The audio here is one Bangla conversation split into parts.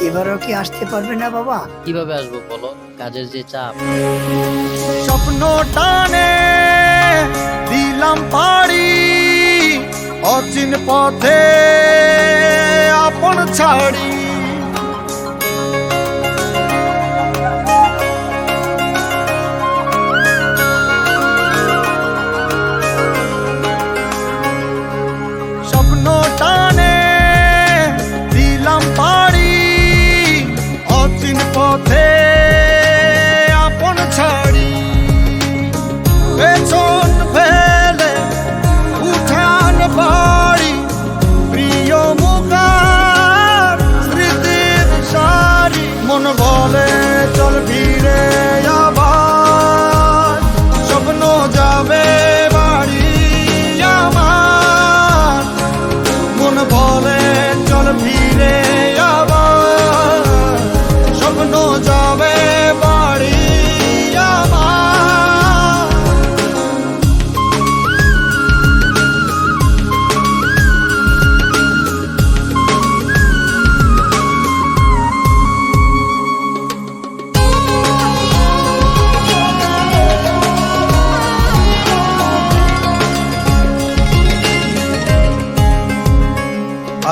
এবারও কি আসতে পারবে না বাবা? কিভাবে আসবো বলো, কাজের যে চাপ। স্বপ্ন টানে দিলাম পাড়ি, অচিন পথে আপন ছাড়ি। স্বপ্ন টানে দিলাম পাড়ি, অচিন পথে আপন ছাড়ি। পেছন ফেলে উঠান বাড়ি, প্রিয় মুখার স্মৃতির সারি। মন বলে চল ফিরে আবার, স্বপ্ন যাবে বাড়ি আমার। মন বলে চল ফিরে আবার, স্বপ্ন যাবে বাড়ি আমার।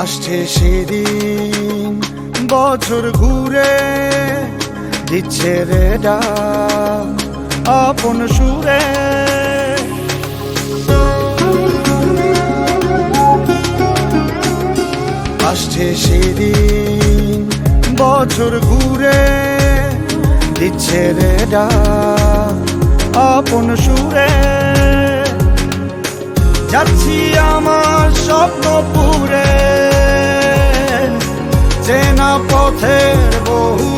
আসছে সেদিন বছর ঘুরে, দিচ্ছে রে ডাক আপন সুরে। আসছে সেদিন বছর ঘুরে, দিচ্ছে রে ডাক আপন সুরে। যাচ্ছি আমার স্বপ্নপুরে, চেনা পথের বহু